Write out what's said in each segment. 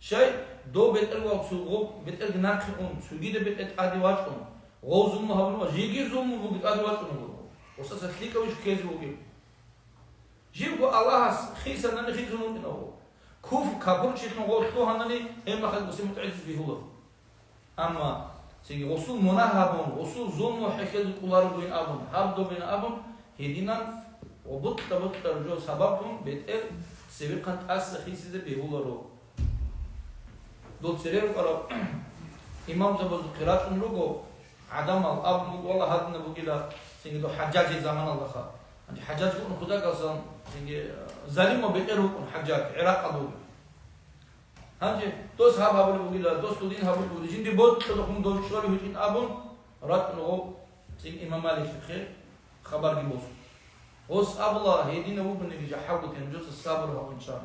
شيء دو بيتر وسوق بيتر ناكون سوجي ده بيتر عادي واشون غوزم هبلو جيجي زوم بوجي عادي واشون وساس تليكا وش كيز بوجي جيبو الله خيسا نني خيزون إنه كوف كابور شيخ نقول هنني هم أخذ بس متعز بهوله أما سيجي وصول مناهبون وصول زوم وحكي كلار بين أبون هابدو بين أبون هدينا وبط رجو سببهم بيتر سبقت أصل خيسة بهوله دول سرير قالوا إمام زبون قراءة نلقو عدم الأب والله هذا نبغيلا سيجي دو حجاج زمان الله خا عند حجاج يكون خدا قصان سيجي ظالم وبيتر يكون حجاج عراق أبوه هنجي دوس هاب هابول بغيلا دوس تودين هابول بغيلا جندي بود تدخون دول شغل هجين أبون رات نو سيجي إمام مالك خير خبر جيبوس وس أبلا هيدين أبو بنيجي جحاول تنجس الصبر هون شان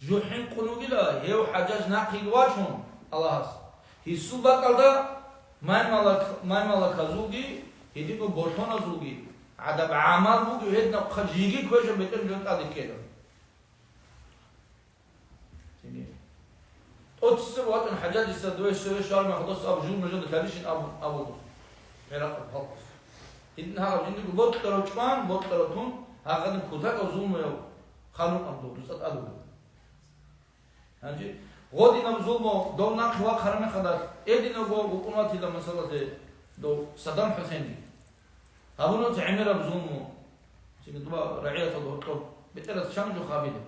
جو حين قنوجلا هيو حجاج ناقي واشون الله هي سوبا كذا ما مالك زوجي هيديكو بورشون زوجي عدب عمل بوجي هيدنا خجيجي كويس بيتم جنت هذا كده أتصل وقت الحجاج يستدوي الشوي شهر ما خلص أبو جون مجنون ثلاثين أبو دوس عراق الخلص إن هذا جندي بوت تروجمان بوت تروتون هذا كذا كزوم يو خانون أبو دوس أدو هنجي غادي نمزومو دونا خوا خرمة خدار إيدينا غو حكومة إلى مسألة دو صدام حسين هابونو تعمير بزومو سيكتبا رعية الدكتور بترس شام جو خابيده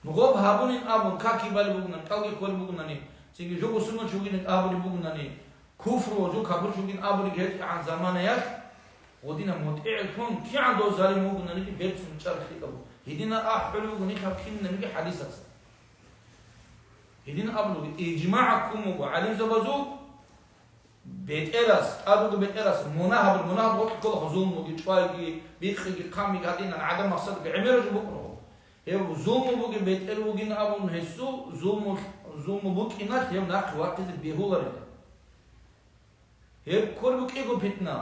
نغوب هابونين أبون كاكي بالي بقولنا كاكي كوري بقولنا سيكي جو سنو شوكين أبوني بقولنا كفر وجو كبر شوكين أبوني جهت عن زمانيات ودينا متعلفون كي عنده ظالم بقولنا نيجي بيت سمشار خيكابو هدينا أحبلو بقولنا كابكين نيجي حديثات هدينا أبلو إجماعكم وعلم زبازو بيت إرس أبو بيت إرس مناهب وقت كل خزوم وجيتشواي بيخي قامي قاعدين عن عدم مقصد عمره جو بكره هو زوم بوجي بيت إل وجين أبو هسو زوم بوك إنات يوم ناقل وقت بيهولر هي كل بوك إيجو بيتنا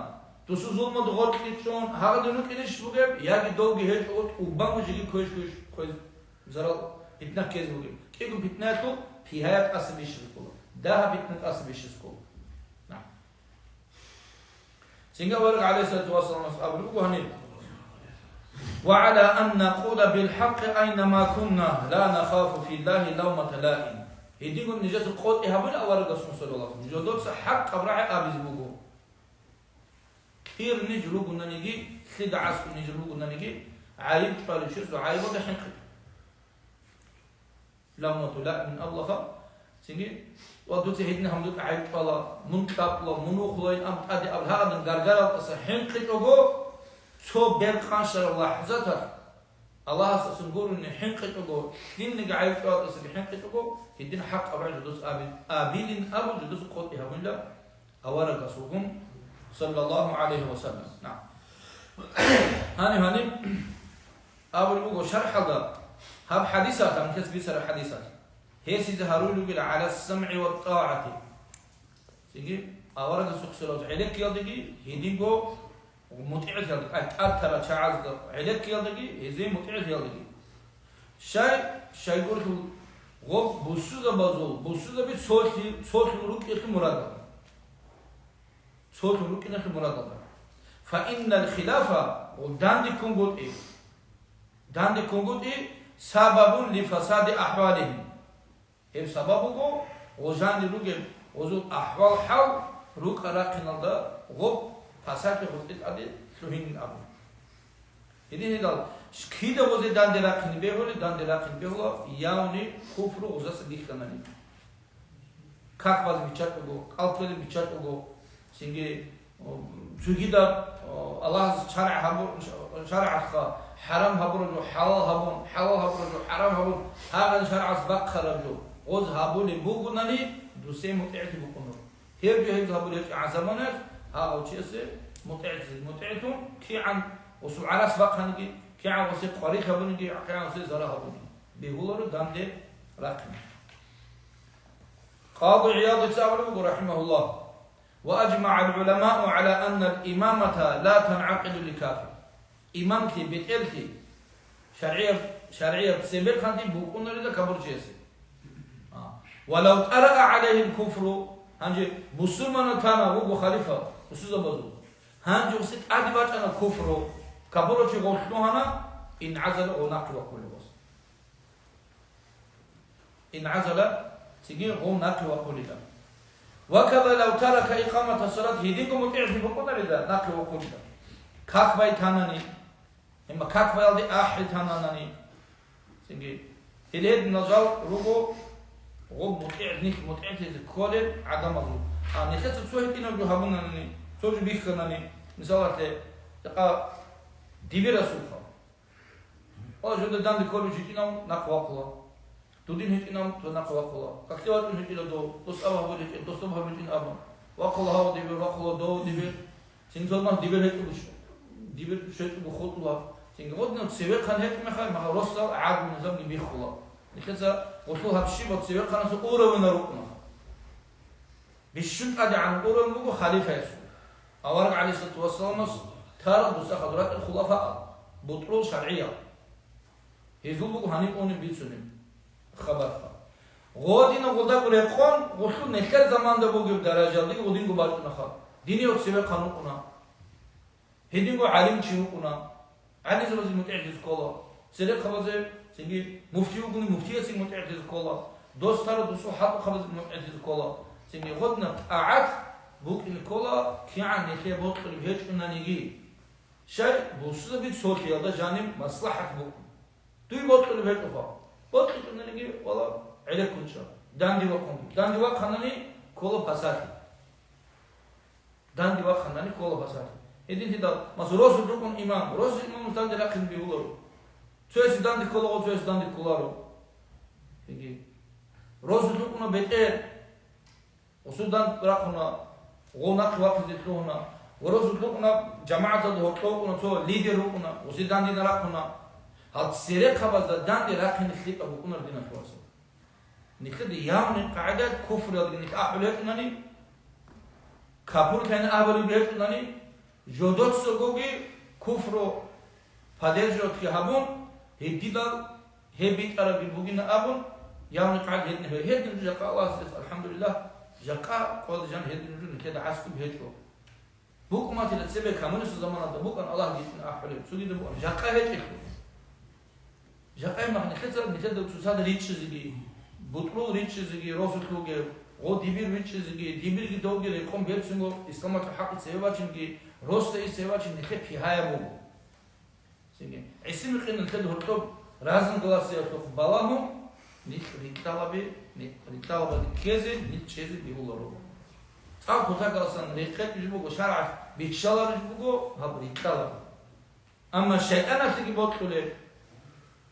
تسو زوم دغور كيتشون هذا دنوك إيش بوجي يا دوغي هيج أوت وبانو جيجي كويس زرال بيتنا كيز بوجي إيجو بيتناتو في حياة أصل بيشركوا ده بيتنا أصل بيشركوا نعم سينجا ورق عليه الصلاة والسلام أبو هني وعلى أن نقول بالحق أينما كنا لا نخاف في الله لومة لائم يديكم نجاز القول إهابنا أورد رسول صلى الله عليه وسلم جودوك حق قبرع أبيز بوغو كثير نجلو قلنا نجي خد عسكو نجلو قلنا نجي عايب تقال الشيء عايب وده حنقل لومة لائم الله سينجي ودوت هيدنا همدوك عايب تقال منطقة منوخ لين أم تأدي أبهاء نقرقر حنقل أغو سو بيرقانشر لحظتها الله سنقول إن حنقة أقول دين نجعل في وقت سبي حنقة أقول الدين حق أبرع جدوس آبيل أبو جدوس قوت إهمن لا أورق رسولكم صلى الله عليه وسلم نعم هاني أبو الأقول شرح هذا هب حديثات أم كسب سر حديثات هي سيزهرون يقول على السمع والطاعة سيجي أورق سكسر عليك يضيقي هدينكو ومتعب يلدق أكثر شعاز عليك يلدقي هزين متعب يلدقي شيء يقول غب بوسودا بوسودا بيت صوت ملوك إخي مراد صوت ملوك إخي مراد فإن الخلافة وداندي كونغوت إيه داندي كونغوت إيه سبب لفساد أحوالهم إيه سببه وجاندي روك وزو أحوال حال روك راكن الله غب فساد خصيت أدي سوين أبو إذا هذا كيدا وزي داندلاكين بيهولي داندلاكين بيهولا ياوني كفر وزاس ديكتاناني كاكواز بيشاتوغو كالفل بيشاتوغو سينجي زوجيدا الله شرع حرام هبرجو حلال هبرجو حرام هبرجو هذا شرع سبق خرجو وز هبولي بوغناني دوسي متعتي بوغنو هيرجو هبولي عزمانات هذا وشيء متعتهم كي عن وسو على سبق هنجي كي عن وسي قريخ هبونجي كي عن وسي زرا هبونجي بيقولوا داندي راكم قاضي عياض السابق رحمه الله وأجمع العلماء على أن الإمامة لا تنعقد لكافر إمامتي بتقلتي شرعية بسيبر خانتي بوكونا لذا كبر جيسي ولو طرأ عليه الكفر هنجي مسلمان تانا وغو خليفة وسوزا بزو هنجي وسيت عادي باجانا كفر كبرو شي غوشنو هنا إن عزل ونقل وكل بس إن عزل تيجي غو نقل وكل ده وكذا لو ترك إقامة الصلاة هيديكم متعب في بقنا لذا نقل وكل ده كاك باي تاناني إما كاك باي دي آحي تاناني تيجي إليه نزال رغو غو متعب نيك متعب تيزي كولين عدم الله نخيط تسوهي كينا جو هابوناني سوجو بيخناني مثالات لي تقا ديبي رسولها والله جودة دان دي كولو جيتينام نقل وكل تودين هيتينام تو نقل وكل كاكتوات هيتينا دو دوس أبا هو هيتين دوس أبا هيتين أبا وكل هاو ديبي وكل دو ديبي سنجل ما ديبي هيتو بشو ديبي شيتو بخطوة سنجل ودنا تسيبي خان هيتو مخاي مخا رسل عاد من نظام ديبي خلا لكذا وصلها بشي بتسيبي خان سو أورا ونروقنا بالشن أدي عن أورا ونروق خليفة يسوع أورق عليه الصلاة والسلام تارك بس خضرات الخلفاء بطرول شرعية هيزوبو هنيقون بيتسونين خبرها غودين غودا غريقون غوشو نخل زمان ده بوجب درجة دي غودين غبارت نخا ديني وتسيبي قانون قنا هدين غو عالم شنو قنا عالم زوجي متعجز كولا سيرك خبزه سنجي مفتي وقولي مفتي سنجي متعجز كولا دوستار دوسو حق خبز متعجز كولا سنجي غودنا قاعد بوك الكولا كيان نخي بوطل بهيج قنا نيجي شيء بوسودا بيت صوتي هذا جانب مصلحة بوك توي بوطل بهيج قفا بوطل قنا نيجي والله عليك كنشا داندي وقوم داندي وقناني كولا بساتي داندي وقناني كولا بساتي إذن هذا مسروس الركن إمام روس إمام داندي لكن بيقولوا تويس داندي كولا أو تويس داندي كولارو يجي روس الركن بيتر وسودان راكنا غونك وقت زيتونا وروس الركن جماعة الدكتور تو ليدر ركنا وسودان دي راكنا هاد سيرك خبز داندي راكن خليق أبو كنا دينا شواسو نكتب يوم قاعدة كفر يدك أحلف ناني كفر كان أول بيت ناني جودت سوغي كفر فدرجة كهابون هديلا هبيت عربي بوجينا أبون يوم قاعد هدنا هدنا جاكا الله الحمد لله جاكا قاد جان هدنا كده عسكر بهجرو بوك ما تلتسبه كمان شو زمان هذا بوك أن الله جيتنا أحلف سودي ده بوك جاكا هجرو جاكا ما نخسر مثل ده تساد ريتش زي بطلو ريتش زي روسو كلوجي او ديبير ريتش زي ديبير كي دوغي لكم بيرسنغو اسلامات حق سيباچنگي روستا سيباچن نخي في هايبو سينگي اسم خين الخد هرتوب رازن гласия то баламу нит риталаби кезе нит чези бигулоро цал хотагалсан рекет жибуго шараш бикшалар жибуго хаб ритала ама шайтана тиги ботле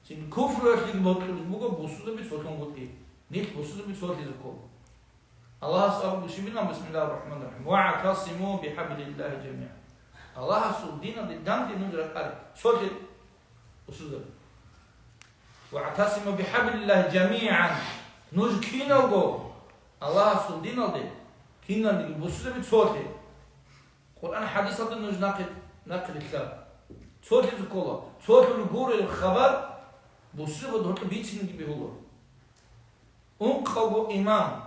син куфр тиги ботле жибуго бусуда би сотон готи нит бусуда би сот изко الله سبحانه وتعالى بسم الله الرحمن الرحيم واعتصموا بحبل الله جميعا الله سبحانه دان دي نجر قال صوت وسوزر واعتصموا بحبل الله جميعا نجكينو الله سبحانه دي كينا دي بوسوزر بصوت قران حديث هذا نج نقل الكلام صوت الكولا صوت الغور الخبر بوسوزر دوت بيتين دي بيقولوا قوو امام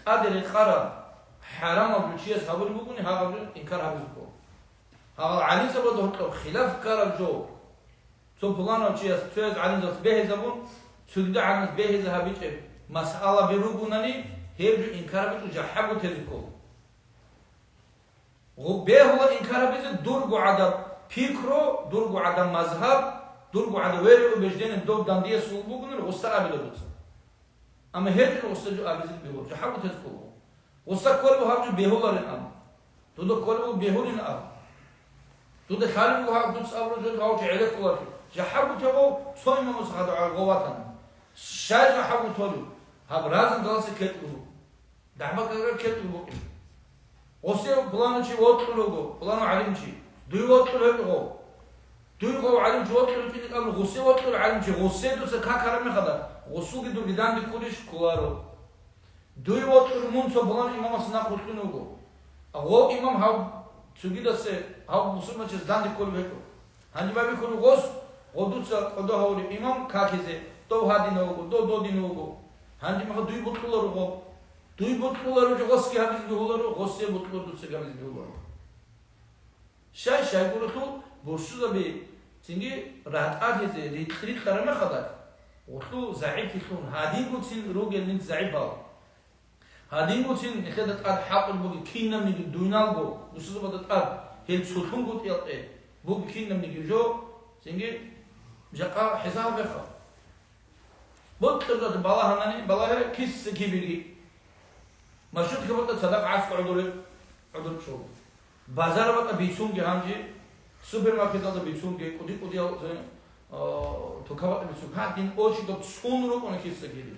قادر الخرا حرام ابو شيء صبر بيقولني هذا انكار هذا هذا علي زبد هو خلاف كار جو سو بلانو شيء سوز علي زبد به زبون سجد عن به ذهبت مساله بيروغونني هيب انكار بيجو جحبو تذكو وبه هو انكار بيجو درغو عدم فكرو درغو عدم مذهب درغو عدم ويرو بجدين دو دانديه سوبوغن وستر ابيلوت اما هيك وستجو ابيز بيقول جحبو تذكو وسا كل هاجو بيهولن ام تدو كل بيهولن ام تود خالم وها دوس أبرز الغاو تعلق ولا جحبوا تبو صوي ما مسخدوا على الغواتنا شاج جحبوا تولو هبرازن دلس كتلو دعما كذا كتلو وسيم بلانو شيء وطلوجو بلانو علم شيء دوي وطلوجو دوي غو علم شيء وطلوجو كذا قبل غسي وطلو علم شيء غسي دوس كارم خدا غسو كده بدان دكولش كوارو دوي وطلو منصب بلانو إمام سنا قلتلوجو أو إمام هاو سجيدا سه هاو مسلم چیز داندی کول بهتو هنی بابی کول غوس غدوت سا خدا هاوری امام کاکیزه دو هادی نوگو دو دینوگو Hangi maka duy butluları ko. Duy butluları jo goski habiz bihuları, gosse butluları dutse habiz bihuları. Şay kurutu bursu da bir çünkü rahat adheze ritrit karama kadar. Otlu zayıf ikun. Hadin gutsin rugelin zayıf al. Hadin gutsin nekedet ad haqul bu kinam ni duynal bu. Bu sözü badat ad hel sulhun gut yalte. Bu kinam ni jo çünkü jaqa hesab bekha. Bu tırda bala hanani bala kis gibi. Maşut kabatta sadak ask udur şu. Bazar batta biçum ki hamci süpermarkette da biçum ki kudi al to kabatta biçum hadin oçi da sonuru onu kis gibi.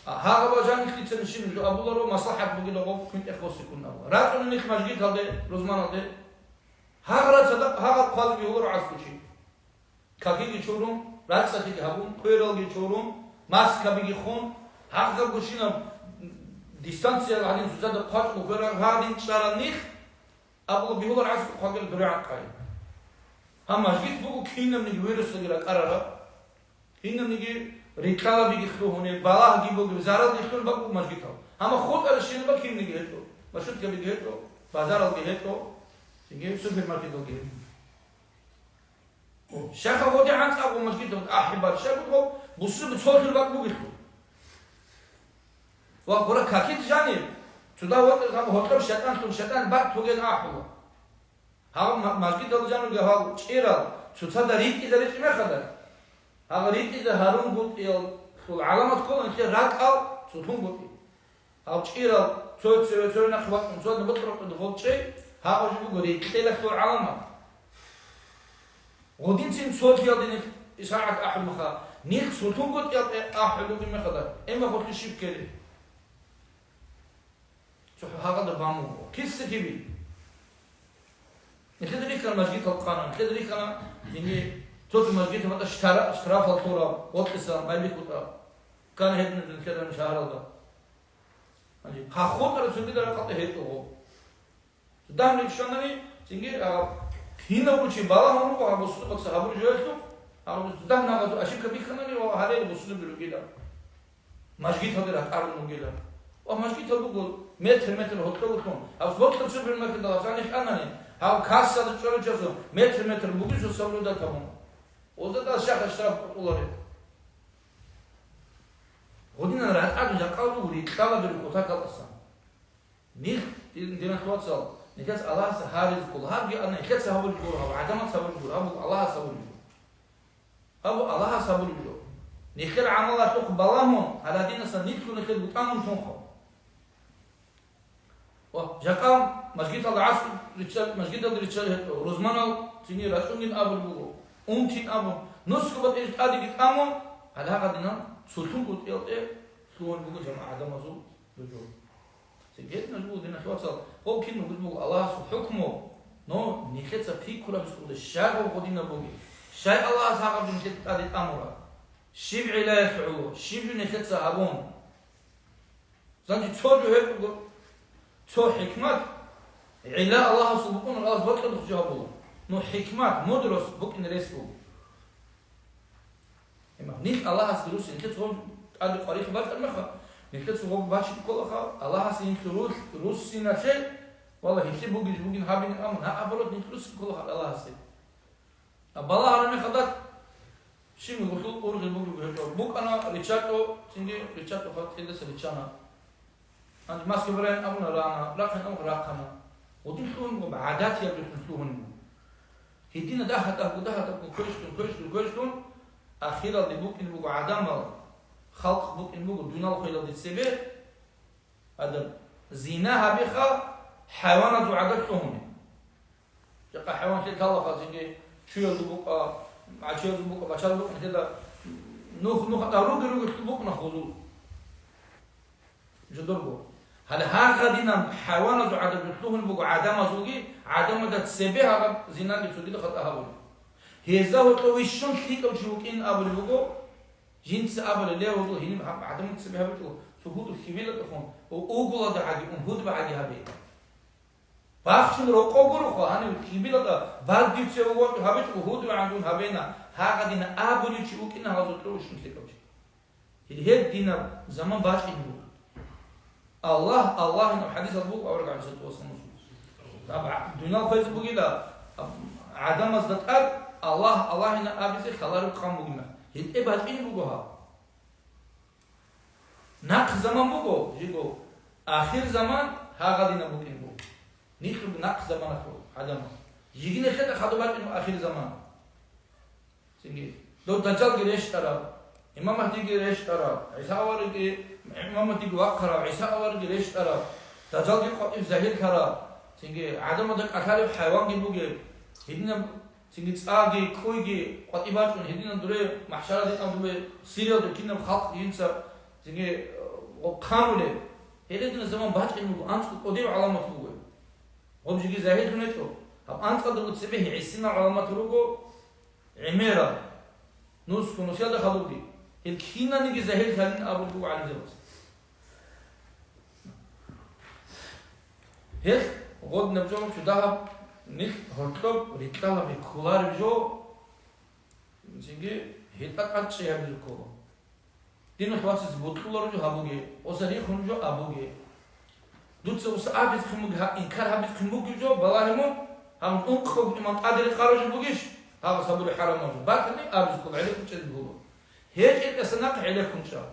Ha bacan ikhtitsen şimdi abular o maslahat bugün o kunt ekhosi kunna. Rahat onun ilk masjid kaldı rozman aldı. Ha sadak ha qalbi olur askuçi. Kaki geçiyorum, rahat sakit habun, koyral geçiyorum, mas kabi geçiyorum, hakka goşina distansiya hadin suzada kaç o koyral hadin çarannik, abla bihular asku kagel duran kay. Ha masjid bu kinnem ni virüsle gira karara. Kinnem ni rikala bi geçiyorum, balah gibi bu zarar geçiyorum bak bu masjid ha. Ama khod alşin bak kinnem ni geçiyor. Masjid kabi geçiyor, bazar al geçiyor. Çünkü süpermarket o geçiyor. شاخه ودي عن أبو مسجد أحبار شاخه بصير بتصور الباب بقول وأقول كاكيد جاني تدا وقت كم هوتر شيطان بعد توجد أحبه ها مسجد ده جانو جه ها شيرا شو ريت إذا ريت ما خدر ها ريت إذا هارون قلت العلامات كلها أنت رات أو شو تون قلت ها شيرا شو نخبط شو نبطل نقول شيء ها أجيب قولي ريت لك تو علامات ودين سين صوت يادين إساعة أحد مخا نيك صوتون قد ياد أحد لوجي مخدا إما قلت شيء كذي شو هذا بامو كيس كذي نخدري كان مسجد القانون نخدري كان يعني صوت مسجد هذا اشتراف الطورة وقتها ما بيكوتا كان هيدن كذا مشاهر هذا يعني خاخون على سندي ده قطع هيدو ده من الشانني سينجي هنا بقولش بالا هم كوا بوسط بس هابور جواتو هابور ده ناقص أشياء كبيرة كمان اللي هو هذا بوسط بيروجيدا مسجد هذا راح أرد نوجيدا ومسجد هذا بقول متر هوتل بكون أو وقت السوبر ماركت ده أصلا إيش أنا هاو كاسة ده شو رجعوا متر بقول شو سامرو ده كمان وده ده أشياء اشتراك أولاري ودينا راح أرد جاكاو وري كلا بيروكوتا كالأصلا نيخ دينا توصل نكاس الله سهارز كل هذا أنا نكاس سهول الجور هذا عدم سهول الجور هذا الله سهول الجور هذا الله سهول الجور نخير عمله تخ بلامون على دين سنيت كل نخير بتأمن تنخو وجاكم مسجد العصر رجال مسجد الرجال روزمانو تيني راتونين أبو بقول تين أبو نص كبر إيش أدي بتأمن على هذا دينا سلطان قلت إيه سلطان بقول جماعة عدم سهول الجور سجدنا نقول إن خلاص هو كنا نقول الله حكمه نو نخيت في كل بسكول الشاء وقدينا بوجي شاء الله ساق بنخيت هذه الأمر شبع لا يفعله شبع نخيت سابون زانج تصور هيك بقول تصور حكمة علا الله سبحانه الله بطل بخجابه نو حكمة مدرس بوك إن رسبه إما نيك الله سلوس نخيت تصور هذا قريب بس المخا نكتب سوق باشي كلها الله سين روس سين شيء والله هيك بوجين هابين أمر ها أبلغ نكتب كلها الله سين أبلا هرمي خدات شيء مقول أورج بوك أنا ريتشارdo سينجي ريتشارdo خد كده سريتشانا أنا ماسك برين أمر رانا لكن أمر راكنا ودينهم بعادات يبرزون هدينا ده كويشتون أخيرا دبوك إن بوك عدم خلق بوك إن بوك دون الخيل السبب هذا زينها بخا حيوانات وعدتهم يقع حيوان كده الله خاصة شو يلبوك عشان يلبوك بشر بوك كده نوخ روج بوك نخوضه جدربو هذا دينا حيوانات وعدتهم بوك عدم زوجي عدم ده السبب هذا زينها بتسوي خطأها بوك هذا هو تويشون كليك أو شوكين أبو بوك جنس أبل اللي هو هني عدم تسبيها بتقول شهود الخميلة تخون وأوجلا ده عادي هود بعدي هبي باخشون رقابو رقا هني الخميلة ده بعد تسوي هبي تقول هود عندون هبينا هذا دينا أبل يشوك إن هذا تروش نسيكوش هل دينا زمان باش إنه الله إنه حديث أبوك أورجع على ست وصل طبعا دون الفيسبوك إلى عدم أصدق الله إنه أبيسي خلارو خام بقولنا هل باش إنه بقولها ناق زمان بقول جيبو آخر زمان هذا دينا بقولين بقول نيخلو ناق زمان أخو عدم يجينا كده خدوا بالك إنه آخر زمان سنجي لو دجال جريش ترى إمام مهدي جريش ترى عيسى أورج إمام مهدي وقرا عيسى أورج جريش ترى دجال جي قطيف زهير ترى سنجي عدم ودك أكل حيوان جيبوجي هدينا سنجي تساقي كويجي قطيبات من هدينا دوري محشرة دي أو دوري سيريا دكينا بخلق ينسى سنجي وقانولة هدينا زمان بحث إنه أنت قدير علامة هو وبيجي زهير هنيتو هم أنت قدروا تسبيه عيسينا علامة روجو عميرة نوس كنوسيا ده خلودي الكينا نيجي زهير كان أبو جو على الجواز هيك غد نبجوم شو ذهب نيك هرتلب ريتلا بكولار بجو نسيجي هيتك أتشي هبلكو دين خلاص بطلوا رجو هبوجي وسري خنجو أبوجي دوتس وسأبيز خموجها إنكار هبيز خموجي جو بلاهمو هم أنقذ إمام قادر خارج بوجيش هذا صبر حرام موجود باكني أبيزكم عليكم شيء بقوله هيك أنت سنق عليكم شاء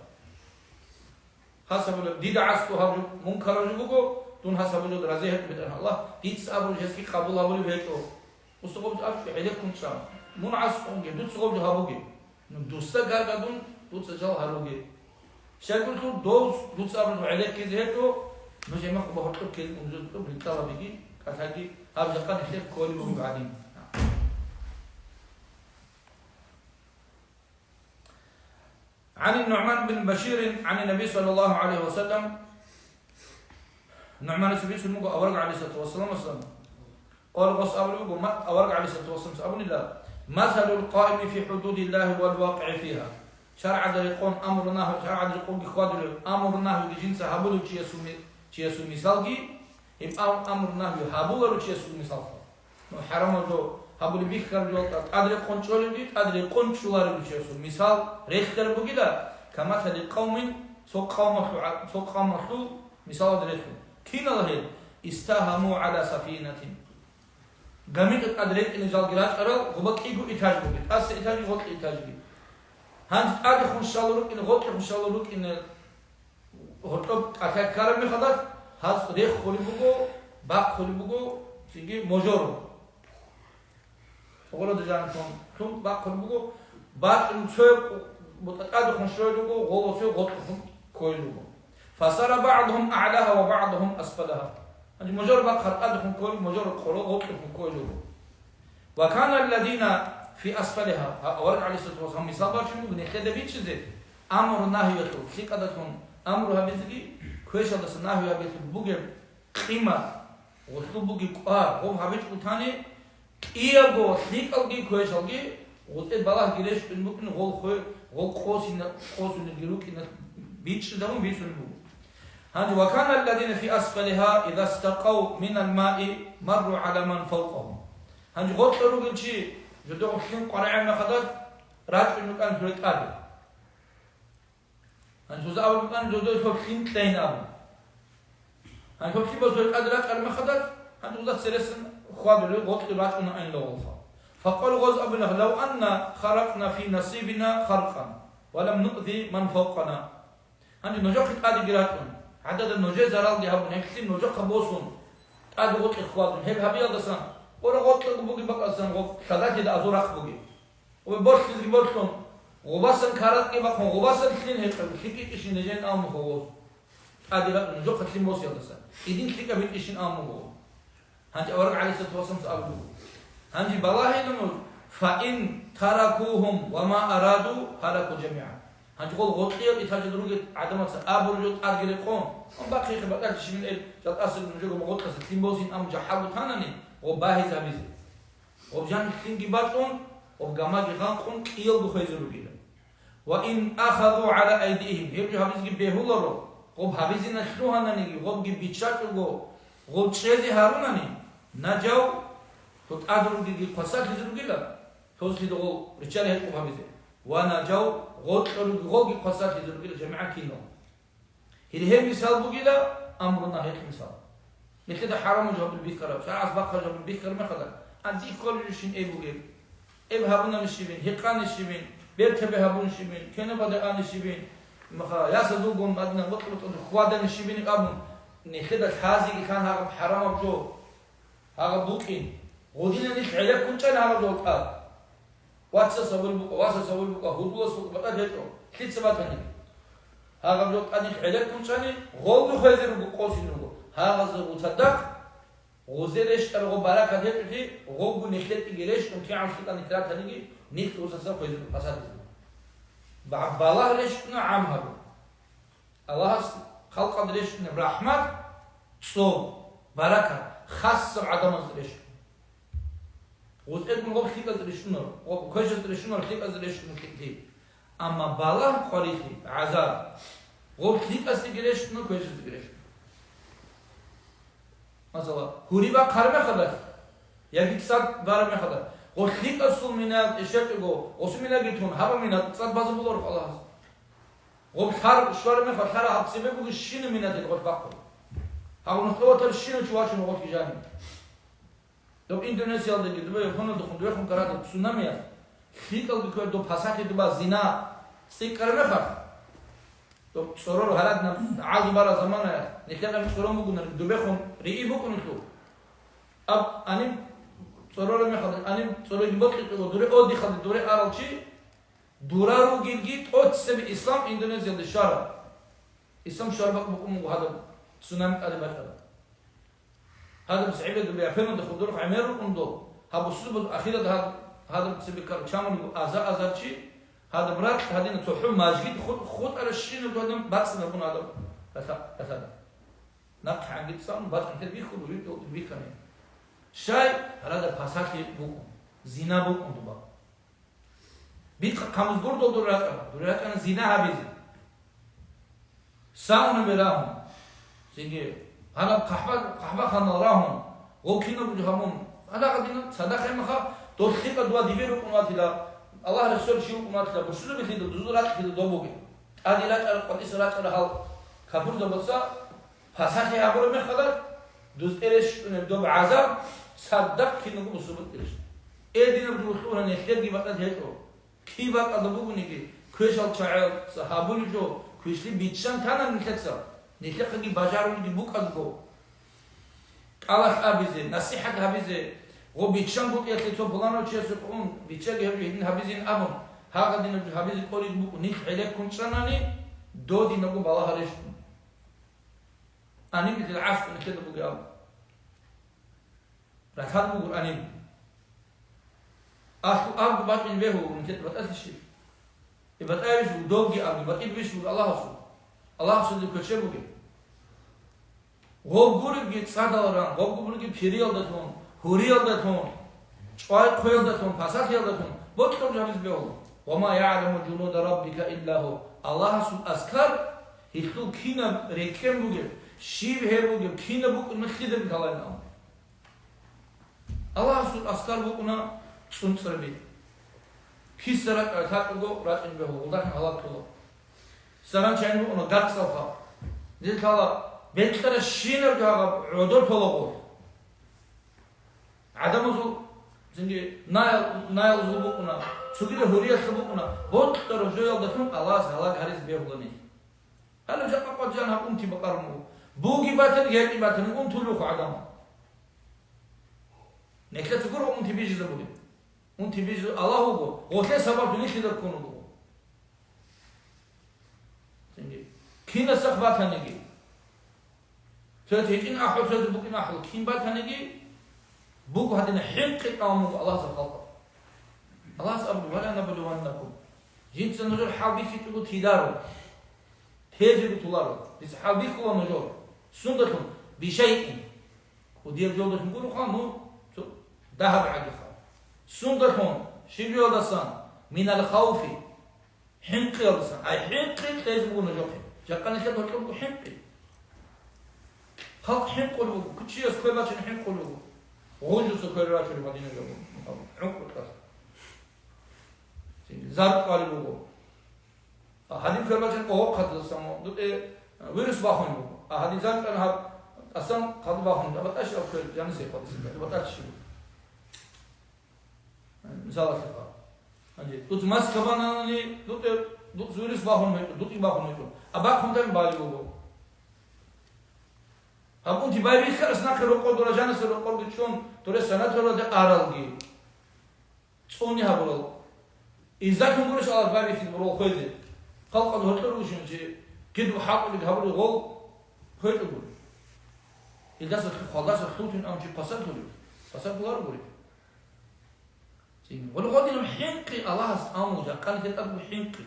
حسب دي دعستو هذا منكر جبوجو تون حسب جو درزيه بدنا الله دي تسأبوا جسكي قبول هبولي بيتو وسقوم أبش عليكم شاء من عصقون جدود سقوم جهابوجي ندوستا قارقدون دوت سجال هروجي شايفون كل دوت سأبوا عليك كذا هيتو مش ما بحطوا كلمة موجود بالطلب بيجي كتاجي أبز قد يخلف كل يوم بعدين عن النعمان بن بشير عن النبي صلى الله عليه وسلم النعمان سبيل سلمو أورق عليه الصلاة والسلام قال قص أبلغ ما أورق عليه الصلاة والسلام أبني لا مثل القائم في حدود الله والواقع فيها شرع يقول أمرنا شرع يقول بقدر أمرنا لجنس هبلو تيسو مثالي أمرنا هبلو تيسو مثال حرام جو هبلو بيخر جو أدري كنترول دي أدري كنترولار تيسو مثال ريختر بقيدا كمثل قوم سوق قوم مثال أدريهم كين الله استهموا على سفينة قامت أدريك إن جال جلاش أرى غبك إيجو إتاج بقيت أس إتاج غط إتاج بقيت هند أدي خنشالوك إن غط خنشالوك إن هرتب أكاد كارم خلاص هاس ريخ خلي بقو باق خلي بقو سيجي مجرو أقوله دجان كم باق خلي بقو باق إن شوي بتأكد خنشالوك غو شوي غط كويلوك فصار بعضهم أعلاها وبعضهم أسفلها يعني مجرد خلقهم كل مجرد خلق غطهم كله وكان الذين في أسفلها ورد عليه الصلاة والسلام مثال شنو بنحكي بيتش زي أمر نهي يطلب في قدرهم أمرها بيزكي كويس هذا النهي يطلب بوجي قيمة وطلب بوجي قار هم هبيت قطاني إيجو ثيك ألقي كويس ألقي وطلب بالله جلش بنمكن غول قوس نجلوك إن بيتش دهم بيتش نبوه هذا وكان الذين في أسفلها إذا استقوا من الماء مروا على من فوقهم هذا غط رجل شيء جدوا خين قرعة ما خدت راج إنه كان في الأرض هذا جزء أول كان جدوا خين تين أبو هذا هو شيء بس في الأرض راج ما خدت هذا جزء سلسلة خواد له غط راج إنه أين لوظها فقال غز أبنه لو أن خرقنا في نصيبنا خرقا ولم نؤذي من فوقنا هذا نجوك الأرض جراتون عدد النجاة زرال دي هبون هكتين نجاة خبوصون تقاد غوط إخواتون هيك هبيا دسان ورا غوط بوغي بقى سان غوط خلاكي دا أزور أخ بوغي وبرش تزي برشون غباسن كارات كي بقى غباسن كلين هيك خيكي إشي نجين آمو خووز تقاد لك نجاة خطلين بوسيا دسان إدين خيكا بيت إشين آمو خووز هانجي أورق عليه الصلاة والسلام سأبدو هانجي بلاهي نمو فإن تركوهم وما أرادوا هلكوا جميعا هنقول غطية يتحجدروك عدم أبرجوت أرجل قوم أم باقي خبرات شمل إل جات أصل نجوم غطية ستين بوسين أم جحبوا ثانني وباهي زابيزي وبجان كلين جباتون وبجماعة غانقون كيل بخيزلو كيلا وإن أخذوا على أيديهم هيبجو هابيزي بيهولرو وب هابيزي نشلوها نانيجي وب بيتشاتو وب تشيزي هاروناني نجاو تتأدرو دي قصات لزلو كيلا توصلي دو رجال هيك وب هابيزي ونجاو غوغي قصات يزرق جماعة كينو هي مثال بوجيلا أمرنا هيك مثال نكده حرام جواب البيكرة شرع أسبق جواب البيكرة ما خدر عندي كل شيء إيه بوجيل إيه هابونا مشيبين هيقان مشيبين بيرتبه هابون مشيبين كنا بدأ آن مشيبين مخا يا صدوقهم أدنى بطلت خوادة مشيبين قابون نكده حازي كان هذا حرام بجو هذا بوكين غودينا نك عليك كنت أنا هذا جواب قال واتس سوول بوكا هودلوس بوكا بدأ هيكو كيت سباتني هذا بجو قال نك عليك كنت أنا غول خيزر بقوسينه هذا زبون صدق غزيرش أرغو بركة هيك غوغو نخلت إجليش كم عم شيء أنا كلام ثاني نيك وساسا خيزر أساد بالله ليش نعم هذا الله خلق ليش رحمة صوم بركة خاص عدم ليش وزيد من غوب خيك ليش نور غوب كويس ليش نور خيك ليش مكتيب أما بالله قريتي عذاب غوب خيك ليش نور كويس ليش مثلا هوريبا خارمه خدر يا گيتسات بارمه خدر غو خيك اصل مينات اشتغو اوسمينا گيتون هابا مينات صد باز بولور خلاص غو خار شوارمه خار حبسيبه بو شين مينات غو باقو هاو نخلو تر شين چواچ نو غو جاني دو اندونيسيا دي دو يخونو دو خندو يخون كرا تسونامي خيكل دو دو پاساكي دو با زنا سي كرمه خار تو سرور حالت نم عادی برای زمانه نکردم سرور بگذارم دو بخون ریی بکنم تو اب آنیم سرور میخواد آنیم سرور دیگه تو دوره آدی خالی دوره آرالچی دوره رو گیرگیت آت سب اسلام اندونزیا دشاره اسلام شاره بکنم و هذا تسونام آدی باشد هذا مسعیب دو بیافرم دخول دور عمر رو کندو ها بسیط بود آخر هذا سب کار چامون آزارچی هذا برات هذه نتوحم ماجد خود على الشيء نقدم بس نكون هذا كذا نقح عن جسم بس أنت بيخو بيخني شاي هذا بحثك بوك زنا بوك أنتبه بيك خمس برضو دورات أنا زنا هبيزي ساون بلاهم سيجي هذا قحبة خنا راهم وكينو بجهمون هذا قدينا صدقة مخا توخيك دوا ديبيرو كنواتي الله رسول شيء وما تلا بسرعة بتيجي دوزورات كده دوبوجي أديلات القديسات الحال كابور دبصة فسخي أبورو من خدر دوز إيش دوب عذاب صدق كي نقول بسرعة إيش دينا بدو نخير دي بقى هيكو كي بقى دوبوجي كي كويش الشعر صحابون جو كويشلي بيتشان ثانا نكتسا نخير كي بازارون دي بوك أدبو الله أبيزه نصيحة أبيزه و بیچان بود یا تو بلانو چه سکون بیچه که هیچ حبیزین آبون ها قدیم حبیز کولی بود نیک علیک کنچنانی دو دی نگو بالا هرش آنیم مثل عصب نکرده بگیام رکھاد بگو آنیم آب بعد من بهو نکرد بعد ازشی بعد ایش بود دوگی آبی بعد ایش بود الله سود کچه بگی غوگوری گیت سادالران غوگوری گیت پیریال داتون هوريال داتون شوي خويل داتون فاسات يال داتون بوتكم جامز بيول وما يعلم جنود ربك الا هو الله سب اسكار هيخلو كينا ريكم بوغي شيب هي بوغي كينا بوك نخدم كلانا الله سب اسكار بوكنا سنسربي كيسرا تاكو راتن بيول ودان الله تو سران چاين بوكنا غاتسافا دي كالا بنتر شينر غا عودور بولوغو عدم وصول زنجي نايل زبوكنا سكير هوريا زبوكنا بوت ترجوع دتهم الله سهلا غاريز بيهولني هلا جاء قد جانا أمتي بقرمو بوجي باتن جاي باتن تلوخ عدم نكلت تقول أمتي بيجي زبوكي أمتي بيجي الله هو وكيف سبب بنيش ده كونه زنجي كينا سقبات هنيجي فتيجين أحد زبوكنا أحد كين بات هنيجي بوكو هذين حق قوم الله سبحانه الله سبحانه ولا نبلونكم جنس نجور حالبي في تقول تدارو تيجي بتولارو بس حالبي كوا نجور سندكم بشيء ودير جودة نقولوا خامو ذهب عجفا سندكم شبيه دسان من الخوف حنق دسان أي حنق تيجي بقول نجور جاكنا كده بقول حنق خلق حنق قلوب كل شيء سكوي باشين حنق قلوب وجو سكرات في المدينة جابوا عمق الكاس زار قالوا هادين كرباجن أو قتل سامو دوت ويروس باخون هادين زان كان هاد أصلا قتل باخون ده بتأشر أو كل يعني زي قتل سبب بتأشر مثال أخر هادي دوت ماس كمان ني دوت ويروس باخون دوت باخون يكون أباك هم تام بالي بوجو أبون تباي بيخ أصلا كروكو دراجان سروكو بتشون ترى سنة ترى ده أرالجي صوني هبلو إذا كان قرش على باي بيخ برو خيزي خلق الهتلر وشون شيء كده حاول يهبلو غول خير يقول إذا صار خلاص الخوتين أم شيء قصر تقول قصر كلار يقول زين والغادي نحنقي الله أمو جا كان كده أبو حنقي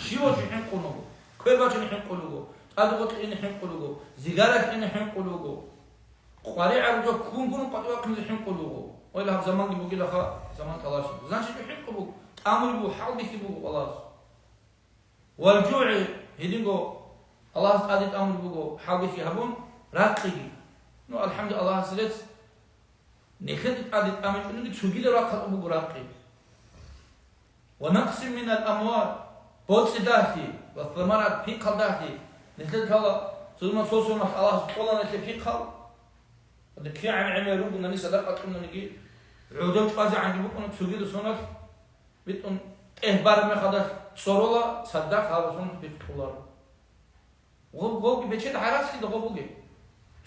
شيء وش حنقونه كيف باش نحنقونه أدوات إن حنقلوجو زجاجة إن حنقلوجو قارئ عرجو كون قطعة كم حنقلوجو ولا في زمان يبغى كده خا زمان خلاص زين شيء حنقلوجو أمر بو حال بيكبو خلاص والجوع هدينجو الله قادت أمر بو حال بيكي هبون راقي نو الحمد لله سلت نخدت قادت أمر إنه تسوقي راقة أبو راقي ونقص من الأموال بوت داخي والثمرات في قداخي نخدت هلا ثم صوصنا الله سبحانه في قال ذكي عن عمله قلنا لي صدقة قلنا نجي عودة قاضي عندي بكون تسوقي لسونك بتقول إهبار ما خدش صورة صدق هذا سون بيتقولار غوغ بيشيل حراس كده غوغ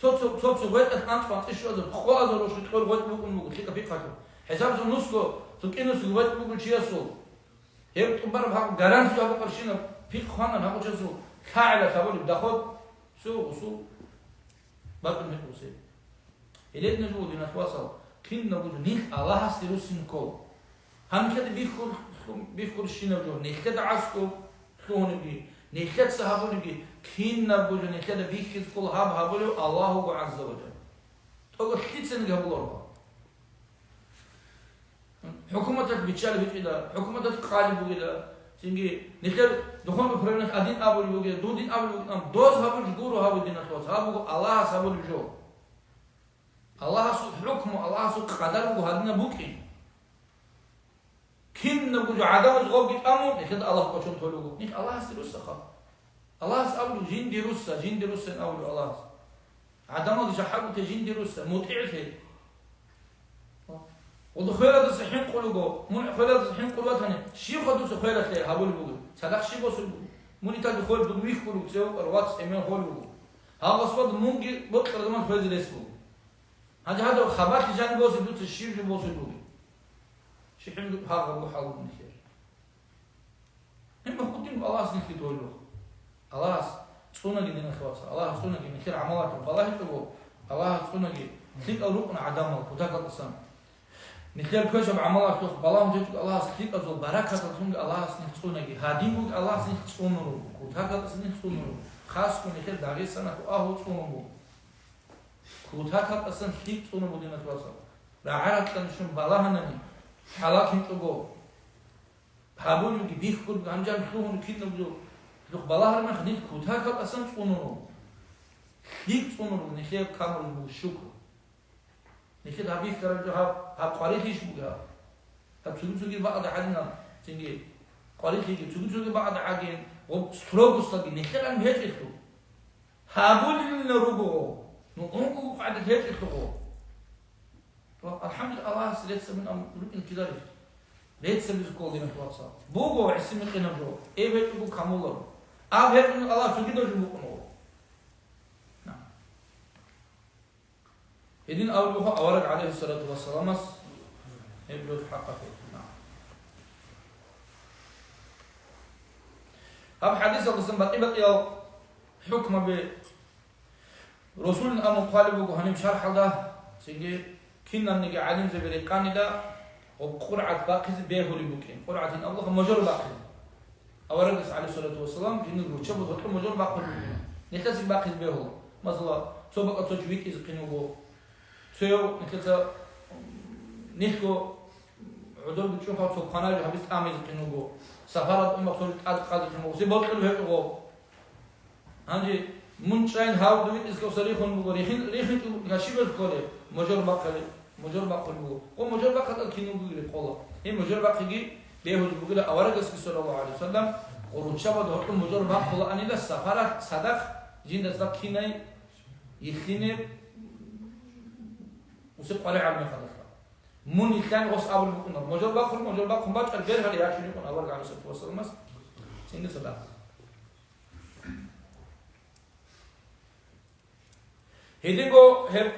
صوب وقت أنت فانت إيش هذا خوا هذا لو شو تقول وقت بكون خيك في قاتل حساب زون نسكو تكينو سو وقت بكون شيء أصل هي تكبر بها جاران في أبو قرشنا في خوانا ناقو جزو كعلة تقول بدخل سو بعد ما يوصل إلى نجود نتواصل كين نقول نيخ الله هستيروسين كول هم كده بيخور الشيء نقول نيخ كده عسكو خلون بي نيخ كده صحابون بي كين نقول نيخ كده بيخيز كل هابولو الله هو عز وجل تقول كيد سنجه بلورها حكومة بتشال بيجدا حكومة قالب بيجدا سنجي نخير دخون بفرنك أدين أبو بيجدا دودين أبو بيجدا دوز هابول جورو هابول دين أخلاص هابو الله سابول جو الله سو حكم الله سو قدر وهذنا بوكين كين نقول عدم الغوب أمر نخير الله كشون تلوجو نخ الله سيروس خا الله سأبول جين ديروسا أول الله عدم الجحاب تجين ديروسا مطيعته ودخيلة الصحين قلوجو من خيلة الصحين قلواتهن شيء خدوس خيلة له هابول بقول صدق شيء بس بقول من يتاج خيل بدويخ قلوج سو الواتس إيميل خيل بقول هذا صوت مونجي بطل زمان خيل زليس بقول هذا خبر تجاني بوس دوت الشيء جو بوس بقول شيء حمد هذا هو حال النخير هم خدين الله سنك يدولو الله سكونا جدنا خلاص الله سكونا جدنا كثير عملات الله يتقو الله سكونا جد خلق أروقنا عدامه كتاك الإسلام نخير كوشب عملات كوف بالله جد الله سكيت أزول بركة تكون الله سنك سكونا جد هادين بقول الله سنك سكونا رو كتاك سنك سكونا رو خاص كون نخير داعي سنة كأهو سكونا بو كتاك أصلا خلق سكونا بدينا خلاص رعاية كنشون بالله هنني حلاك يتقو هابون يجي بيخكر عمجان خلوهن كيد نبدو لو بالله ما خديت كتاك أصلا سكونا رو خلق سكونا رو نخير كامل بو الشكر نخير هابيك كرجو هاب قاريخيش بوها هاب سوغي بعض عادنا تنجي قاريخيش سوغي بعض عادين وستروغ استقي نخير عن هيك إخلو هابون نروغو نقومكو قاعد هيك إخلو الحمد لله سليت من أم لكن كذا ليت سبز كول دين الواتساب بوجو عسيم قنا جو إيه بيت بو كامولر أب هيك من الله سوغي دو جمو كنو نعم إذن أولوها أورد عليه الصلاة والسلام يبلغ حقه نعم هذا حديث القسم بقي حكم برسول أمر قالبه هنيم شرح ده سيجي كنا نجي علم زبريقان ده وقرعة باقي بيهولي بوكين قرعة إن الله مجر باقي أورد عليه الصلاة والسلام جن الرجال وضحوا مجر باقي نكتسب باقي بيهول مثلا سبق أتوجويك إذا كنوا سيو نكتا نيكو عدول بتشوفها في القناة اللي حبيت أعمل كنوجو سفارة مقصود قاد كنوجو سيبقى له هيكو هنجي منشين هاو دويت إسكو صريخون بقول ريخين كشيبة كله مجرد باقي بقول ومجرد باقي الكنوجو اللي قوله هي مجرد باقي بيهود بقول أورد الرسول صلى الله عليه وسلم قرون شبه ده مجرد ما خلا أني ده سفرة صدق جين ده صدق كيناي يخينه وسيب قرية عالمي خلاص من يخان غص أول بكون مجرد باخر باج أرجع هذا يعشون يكون أول على سبت وصل مس سين صدق هديكو هب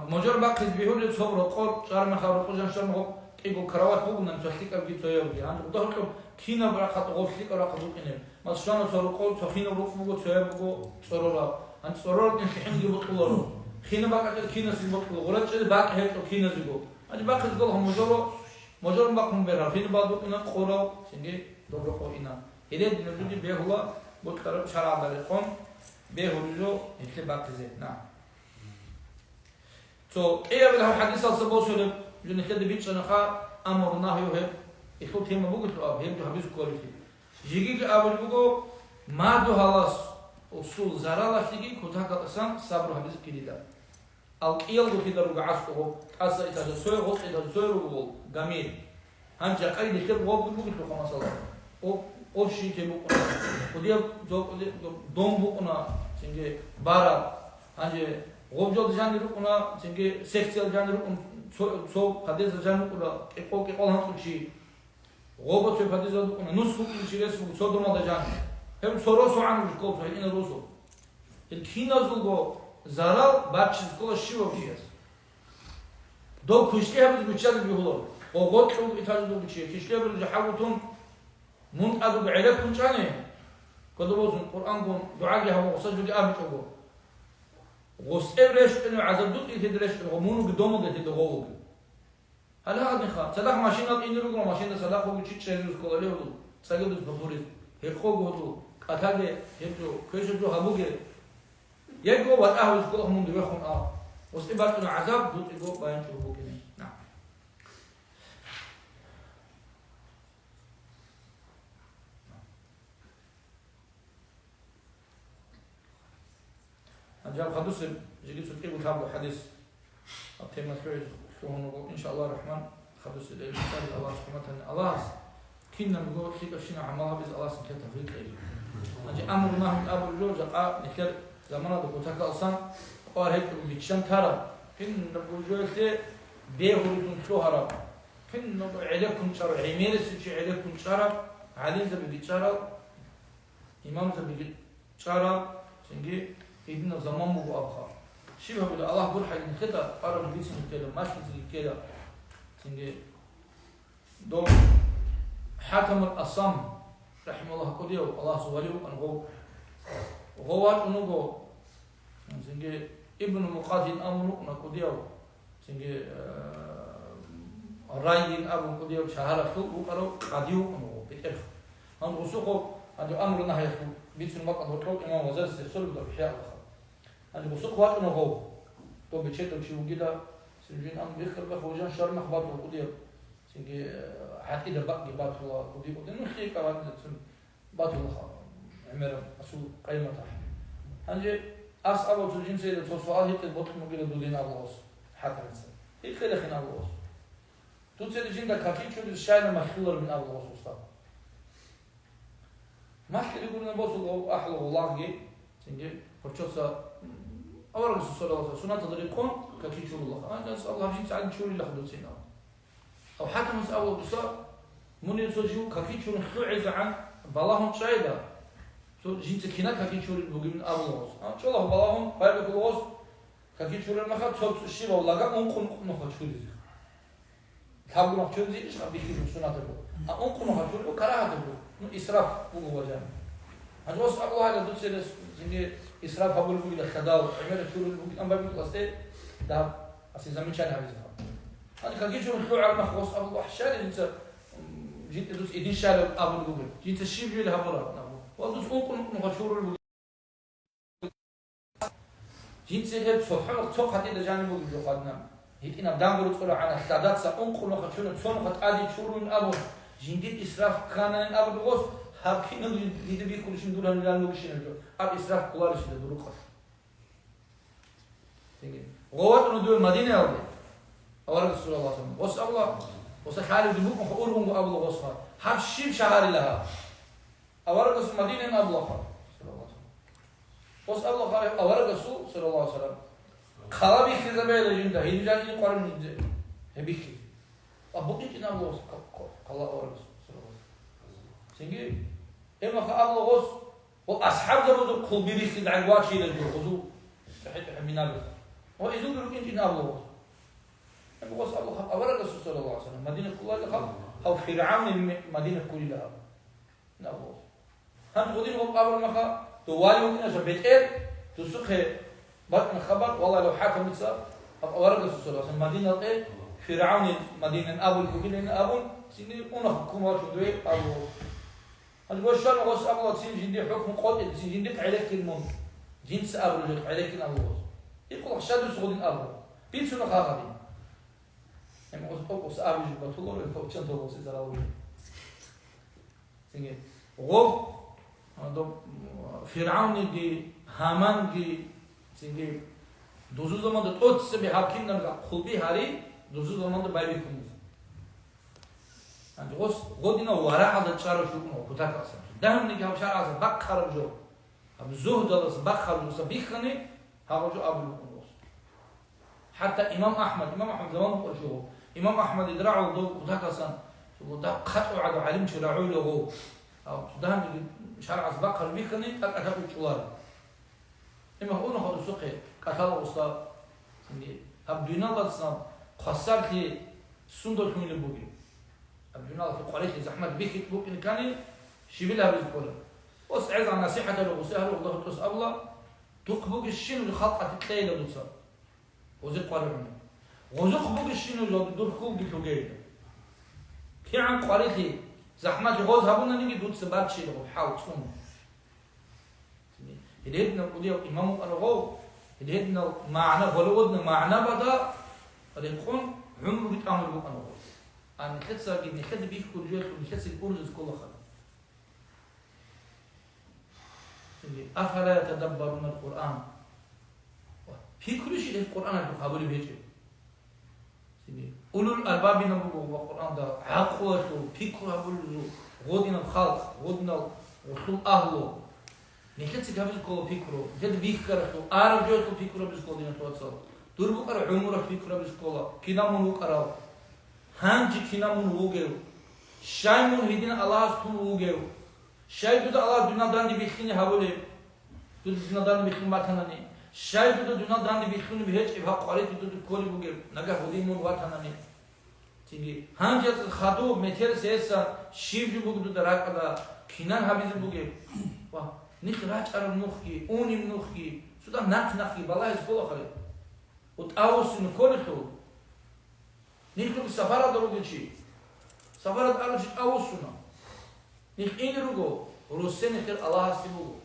مجرد باخر بيهون الصبر قول شهر ما خبر قول شهر ما هو إيجو كروات هو من تحقيق أبدي تويا عند وده كله كينا بركات غفلك بركات بقينه ما شلون صار قول سخينا بروح بقول تويا بقول صرورا عند صرورا نحن نجيب طلورا خينا بقى كينا سيب طلور ولا شيء بقى هيك كينا زيجو عند باقي زول هم مجرد باقهم برا خينا بعض إنا خورا سنجي دبر خوينا هذا نبدي بيه هو بكرة شراب بالقوم بيه هو يخلي باقي زين نعم so إيه بله حديث الصبوسول لأن كده بيتش أنا خا أمر نهي وهم يخلط هم بقول له هم ده حبيس كواليتي يجي كأول بقول ما ده خلاص أصول زرالة تيجي كتها كأسان صبر حبيس كده القيل ده كده رجع عسكره أصلا إذا سوي غط إذا سوي رجول جميل هنجا قيد كده بقول له خمسة الله أو شيء تبقى ودي جو دوم بقنا سنجي بارا هنجا غوجو جاني ركنا سنجي سكسيال جاني ركنا سو قديس جاني ركنا إقول هم سوشي غوبة سو قديس ركنا نسخ كل رسم سو دوما دجاني هم سروسو عن الكوف هنا روسو الكينا زوجو زرال باتشز كل شيء وبيجس دو كشتي هم بتشاد بيهولو وغوت حب إتاج دو بتشي كشتي برجع حاولتهم من أدو بعلاكم جاني كدروس القرآن قوم دعاء هم وصل جدي أبي تقول غسل رشت إنه عذاب دوت يتدرشت غمونه قدامه ده تدغوه هل هذا نخا صدق ماشينات إني بقول ماشينة صدق هو بيشيل شيء يسكول عليه هو صدق دوت بفوري هيك هو هو أتاجه هيك كيش جو هبوجه يجوا وتأهل يسكول هم دبيخون غسل بعد إنه عذاب دوت يجوا بيان شو هو كني نعم جاب حدث جديد سكيب وتابع حديث التيمة شو هو إن شاء الله الرحمن حدث الإنسان الله سبحانه وتعالى الله كنا نقول كيف شيء عملها بس الله سبحانه وتعالى في كذي أجي أمر ما من أبو الجوج نكر زمانه بقولك أصلا قال هيك بيتشان ترى كنا نقول جوج بيهولون شو هرب كنا نقول عليكم شر عمير سجى عليكم شر علي زبي بيتشار إمام زبي بيتشار سنجي إبن زمان مو أبخار شبه بلا الله بقول حاجة كده قرر بيسم كده ماشي زي كده سنجي دوم حكم الأصم رحمه الله كوديو الله سواليو أنغو غوات أنغو سنجي ابن مقاتل أمرو نكوديو سنجي رايين أبو كوديو شهر خلق وقرو قاديو أنغو بيتعرف هم رسوخو عندو أمر نهي خلق بيسم مقاتل وطلق إمام وزير سيسول بدو بحياء الله عندي بسوق وقت إنه هو تو بتشتغل شيء وكده سنجين أم بيخرب بخوجان شر مخبط وقدير سنجي حتى إذا بقى جبات الله قدير قدير نخيل كمان سن بات الله عمره أسوق قيمة تحت عندي أصعب وتجين سيد السؤال هي تبغى مقولة دولين على الوصف حتى نسأل هي خير خير على الوصف تو سيد الجين ده كاكي شو الشاي مخلور من على الوصف أصلا ما كده يقولون بوصل أحلى والله جي سنجي فرشوسا أول رسول صلى الله عليه وسلم سنة تدريكم ككي شو الله أنا أسأل الله جين سعد شو اللي خدوا سينا أو حتى مسألة أول بصار من يسوجو ككي شو نخلو عز عن بلاهم شايدا سو جين سكينة ككي شو اللي بقول من أول غوص شو الله بلاهم بايب كل غوص ككي شو اللي مخاط صوب الشيء ولا جا أنقل نخاط شو ذي كابو نخاط شو ذي إيش خبيه في سنة تقول أنقل نخاط شو وكراهة تقول إسراف هو وجهه هذا وصف الله هذا دوت سيد زين إسراف هقول بقول الخداع عمر شو بقول أم بقول قصدي ده أصل زمين شان هذا أنا كان شو نخلو على مخوص أبو وحشان إنت جيت دوس إدين شال أبو بقول جيت الشيء بيله هبورا نبو والدوس أنقل نخشور جيت سيد سبحان سوق هذه الجانب بقول جو خدنا هيك إن أبدان بقول تقول عن الخداع سأنقل نخشور ثم خد عادي شورون أبو جيت إسراف كان أبو بقول هابكين اللي بيجي كل شيء دولار مليان لوكشين الجو أب إسراف كلارش ده دروقة غوات إنه دول مدينة أولي أول رسول الله صلى الله عليه وسلم وص الله وص خالد بن مخورهم أبو الغصفة هاب شيب شهر لها أورجس مدينة أبلغ صلى الله عليه وسلم بس أبلغ أورجس صلى الله عليه وسلم خلابي خزبة لجنده هيجان يقارن جنده هبيكي أبوكي كنا أبلغ خلا أورجس صلى الله عليه وسلم سنجي إما خأبلغ وأصحاب زبون كل بيري خد عقوات شيء للجو خذوا من أبلغ وإذا يقولون كنا أبلغ أبلغ أبلغ أورجس صلى الله عليه وسلم مدينة كلها لخل أو فرعون المدينة كلها نابوس هم غدين هم قبل مخا توالي وكنا شبيتين تسخه بطن خبر والله لو حاكم يتصاب أورجس صلى الله عليه وسلم مدينة إيه فرعون مدينة أبو الكبير أبو سيني أنا حكومة شدوي أبو هذا وشان غص أبو سين جندي حكم قوي سين جندي عليك المن جنس أبو اللي عليك أبو يقول شادو سعودين أبو بيتسون خاطرين هم غص أبو جبت الله ويفوت شن تبغى سيزراوي سيني غو فرعون دي هامان دي سيني دوزو زمان ده توت سبي حاكم نرجع خلبي هاري دوزو زمان ده بايبي كم عند غو دينا ورا هذا شارع شو ما بتاعك أصلا دهم نيجي هم شارع أصلا بكخر جو أب زهد الله بكخر جو سبيخني هذا جو أبو القدوس حتى إمام أحمد زمان هو شو إمام أحمد يدرعوا دو بتاعك أصلا شو ده خطوا على علم شرعوا له أو دهم شارع أصباق البيخني أكتب شوار إما هو نهار السوق كتلا أستاذ سندي أبدينا الله سام خسرت لي سندر من البوجي أبدينا الله في قرية زحمة بيخت بوجي كاني شبيلها بالكل بس عز عن نصيحة له وسهل والله تقص الله تقبوج الشين والخلقة التايلة دوسا وزق قارئنا وزق بوج الشين وجود كوب بتوجيه كي عن قرية زحمة جوز هبونا نيجي دود سبات شيء له حاول تكون هدينا ودي إمام الرغو هدينا معنا ولودنا معنا بدا ريكون عمره بيتعمل بو أنا أنا خدسة جبني خد بيك كل جوة ونخدس الأرز كل خد أفلا يتدبرون القرآن في كل شيء القرآن بقابل بيجي أولو الألباب نبغوا القرآن ده عقوله فكره بلو غودنا الخلق غودنا رسول أهله نكتة قبل كل فكره جد بيكره أعرف جوة فكره بسكول دينا توصل دربو كره عمره فكره بسكولا كنا منو كره هنج كنا منو وجو شاي من هدينا الله سبحانه وجو شاي بده الله دنا دان بيخيني هبولي دنا دان بيخين ما تناني شاي بده دنا دان بيخيني بهج إبها قارئ بده كولي وجو نجا هدي من واتناني تيجي هنج خادو مثير سياسة شيف جو بده دراك على كنان هبيز بوجو واه نخراج على النخكي أوني النخكي سودا نخكي بالله يسقط خير وتأوس نكولته نيجي سفارة دروجي شيء سفارة أرجع أوسنا نيجي إني رجو روسين خير الله سبوه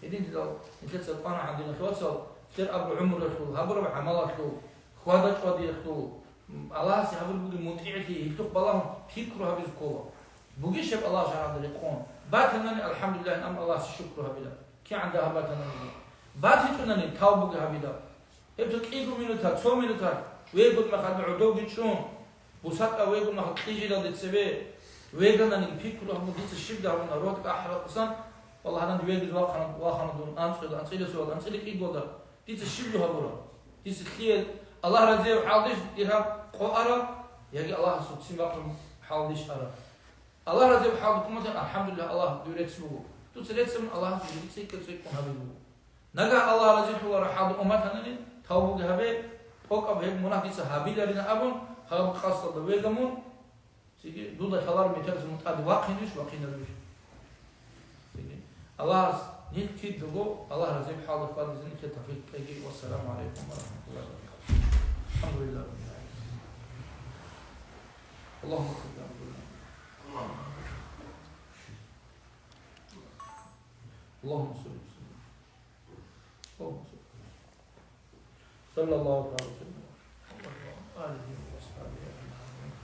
إذن تدل نتلت سلطان عندنا توصل خير أبو عمر رسول هبر بعمله شو خوادش ودي رسول الله سيهبر بوجي متعتي يفتح بالله فكره بيزكوه بوجي شب الله شرع ذلكون باتنا الحمد لله أم الله الشكر هبدا كي عندها باتنا باتنا توبك هبدا ابتك إيجو مينوتا تو مينوتا ويقول ما خد عدو بيتشون بوسات ويقول ما خد تيجي لدى تسبي ويقول أن الفكر هم ديت الشدة هم نروتك أحرق قصان والله هذا ويقول واخنا دون أنصيل سؤال أنصيل إيجو ده ديت الشدة هبورا ديت الخيل الله رزيه وحاضيش إرهاب قارا يجي الله سبحانه حاضيش أرى الله رزق حالكم مثلا الحمد لله الله دورت سبوه تسلت سمن الله سجل سيكل سيكون هبيه نجا الله رزق الله رحال أمتنا نين توبوا جهبه فوق أبه منافس هابيل لنا أبون خلهم خاصة بويجمون سيجي دودا خلار مترز متعد واقينش واقينا ليش سيجي الله نيجي دعو الله رزق حالك فاضي زين كتفيد كيجي والسلام عليكم ورحمة الله وبركاته الحمد لله رب العالمين اللهم صل على اللهم صل وسلم اللهم صل الله عليه وسلم وعلى آله وصحبه أجمعين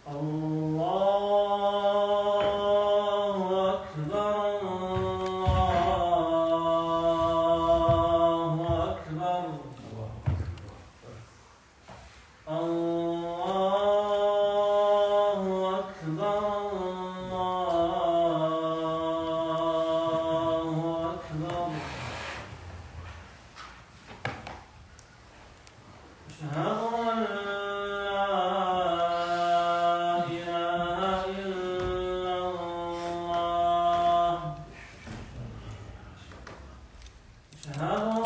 الله Nasıl?